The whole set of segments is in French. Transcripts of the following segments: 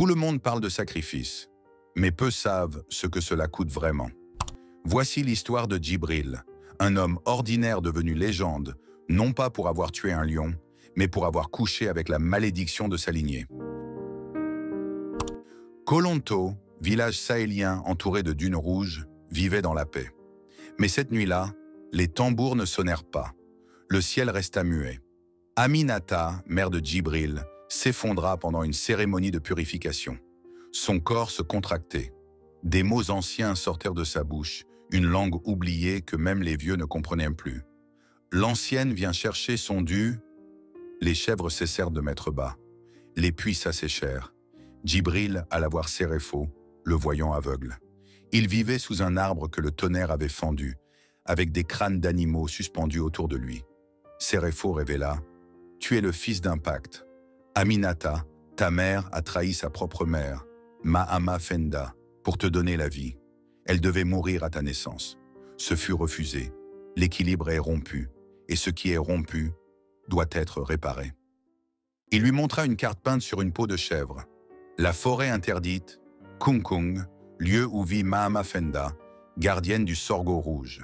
Tout le monde parle de sacrifice, mais peu savent ce que cela coûte vraiment. Voici l'histoire de Djibril, un homme ordinaire devenu légende, non pas pour avoir tué un lion, mais pour avoir couché avec la malédiction de sa lignée. Kolonto, village sahélien entouré de dunes rouges, vivait dans la paix. Mais cette nuit-là, les tambours ne sonnèrent pas. Le ciel resta muet. Aminata, mère de Djibril, s'effondra pendant une cérémonie de purification. Son corps se contractait. Des mots anciens sortirent de sa bouche, une langue oubliée que même les vieux ne comprenaient plus. L'ancienne vient chercher son dû. Les chèvres cessèrent de mettre bas. Les puits s'asséchèrent. Djibril alla voir Séréfo, le voyant aveugle. Il vivait sous un arbre que le tonnerre avait fendu, avec des crânes d'animaux suspendus autour de lui. Séréfo révéla « Tu es le fils d'un pacte. Aminata, ta mère a trahi sa propre mère, Mahama Fenda, pour te donner la vie. Elle devait mourir à ta naissance. Ce fut refusé. L'équilibre est rompu, et ce qui est rompu doit être réparé. » Il lui montra une carte peinte sur une peau de chèvre. La forêt interdite, Kungkung, lieu où vit Mahama Fenda, gardienne du sorgho rouge.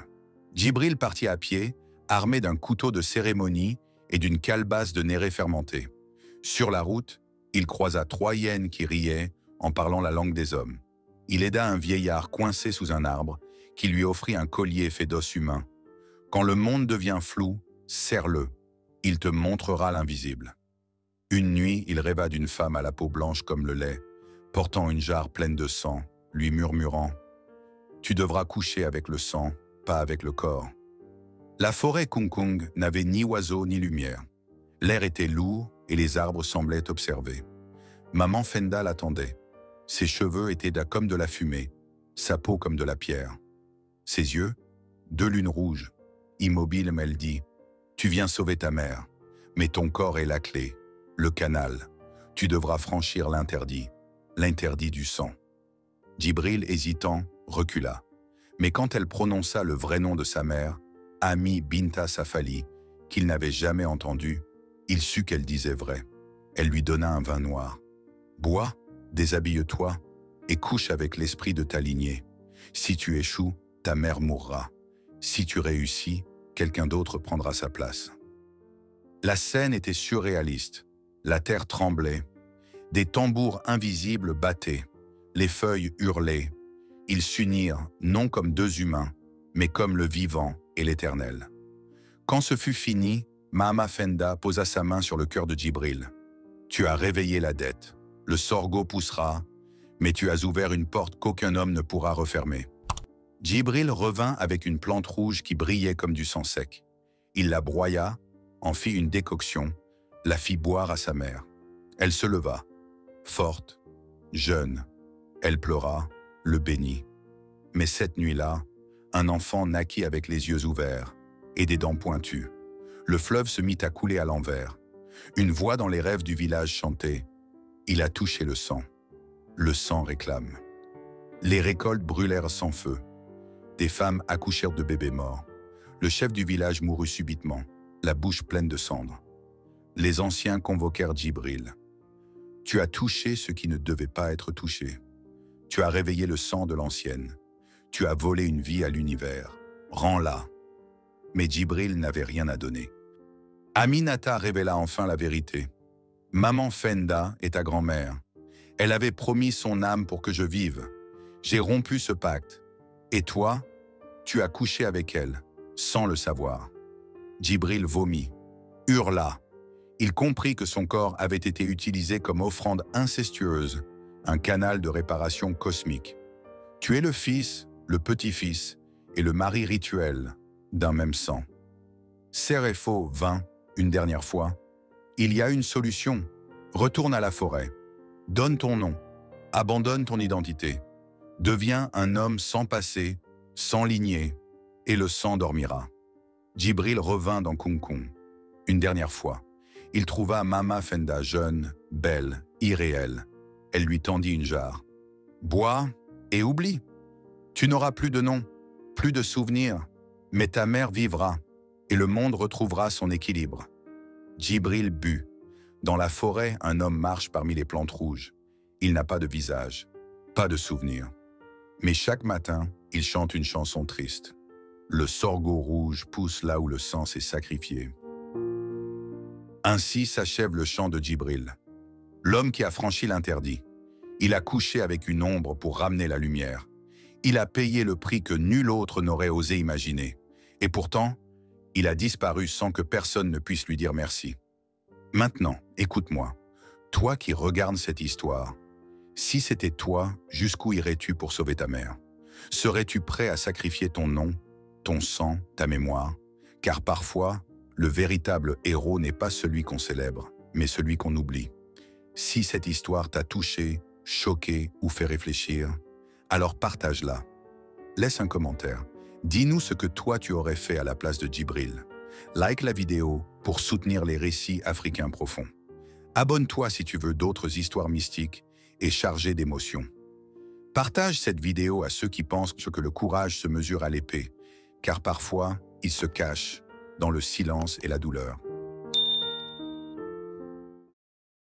Djibril partit à pied, armé d'un couteau de cérémonie et d'une calebasse de néré fermenté. Sur la route, il croisa 3 hyènes qui riaient en parlant la langue des hommes. Il aida un vieillard coincé sous un arbre qui lui offrit un collier fait d'os humain. Quand le monde devient flou, serre-le, il te montrera l'invisible. Une nuit, il rêva d'une femme à la peau blanche comme le lait, portant une jarre pleine de sang, lui murmurant « Tu devras coucher avec le sang, pas avec le corps. » La forêt Kungkung n'avait ni oiseaux ni lumière. L'air était lourd et les arbres semblaient observer. Maman Fenda l'attendait. Ses cheveux étaient comme de la fumée, sa peau comme de la pierre. Ses yeux, 2 lunes rouges. Immobile, elle dit « Tu viens sauver ta mère, mais ton corps est la clé, le canal. Tu devras franchir l'interdit du sang. » Djibril, hésitant, recula. Mais quand elle prononça le vrai nom de sa mère, Ami Binta Safali, qu'il n'avait jamais entendu, il sut qu'elle disait vrai. Elle lui donna un vin noir. « Bois, déshabille-toi et couche avec l'esprit de ta lignée. Si tu échoues, ta mère mourra. Si tu réussis, quelqu'un d'autre prendra sa place. » La scène était surréaliste. La terre tremblait. Des tambours invisibles battaient. Les feuilles hurlaient. Ils s'unirent, non comme 2 humains, mais comme le vivant et l'éternel. Quand ce fut fini, Mahama Fenda posa sa main sur le cœur de Djibril. « Tu as réveillé la dette. Le sorgho poussera, mais tu as ouvert une porte qu'aucun homme ne pourra refermer. » Djibril revint avec une plante rouge qui brillait comme du sang sec. Il la broya, en fit une décoction, la fit boire à sa mère. Elle se leva, forte, jeune. Elle pleura, le bénit. Mais cette nuit-là, un enfant naquit avec les yeux ouverts et des dents pointues. Le fleuve se mit à couler à l'envers. Une voix dans les rêves du village chantait « Il a touché le sang. Le sang réclame. » Les récoltes brûlèrent sans feu. Des femmes accouchèrent de bébés morts. Le chef du village mourut subitement, la bouche pleine de cendres. Les anciens convoquèrent Djibril. « Tu as touché ce qui ne devait pas être touché. Tu as réveillé le sang de l'ancienne. Tu as volé une vie à l'univers. Rends-la. » Mais Djibril n'avait rien à donner. Aminata révéla enfin la vérité. « Maman Fenda est ta grand-mère. Elle avait promis son âme pour que je vive. J'ai rompu ce pacte. Et toi, tu as couché avec elle, sans le savoir. » Djibril vomit, hurla. Il comprit que son corps avait été utilisé comme offrande incestueuse, un canal de réparation cosmique. Tu es le fils, le petit-fils et le mari rituel d'un même sang. Séréfo vint, une dernière fois. Il y a une solution. Retourne à la forêt. Donne ton nom. Abandonne ton identité. Deviens un homme sans passé, sans lignée, et le sang dormira. Djibril revint dans Kungkung. Une dernière fois. Il trouva Mahama Fenda jeune, belle, irréelle. Elle lui tendit une jarre. « Bois et oublie. Tu n'auras plus de nom, plus de souvenirs, mais ta mère vivra et le monde retrouvera son équilibre. » Djibril but. Dans la forêt, un homme marche parmi les plantes rouges. Il n'a pas de visage, pas de souvenir. Mais chaque matin, il chante une chanson triste. Le sorgho rouge pousse là où le sang s'est sacrifié. Ainsi s'achève le chant de Djibril, l'homme qui a franchi l'interdit. Il a couché avec une ombre pour ramener la lumière. Il a payé le prix que nul autre n'aurait osé imaginer. Et pourtant, il a disparu sans que personne ne puisse lui dire merci. Maintenant, écoute-moi, toi qui regardes cette histoire, si c'était toi, jusqu'où irais-tu pour sauver ta mère? Serais-tu prêt à sacrifier ton nom, ton sang, ta mémoire? Car parfois, le véritable héros n'est pas celui qu'on célèbre, mais celui qu'on oublie. Si cette histoire t'a touché, choqué ou fait réfléchir, alors partage-la. Laisse un commentaire. Dis-nous ce que toi tu aurais fait à la place de Djibril. Like la vidéo pour soutenir les récits africains profonds. Abonne-toi si tu veux d'autres histoires mystiques et chargées d'émotions. Partage cette vidéo à ceux qui pensent que le courage se mesure à l'épée, car parfois, il se cache dans le silence et la douleur.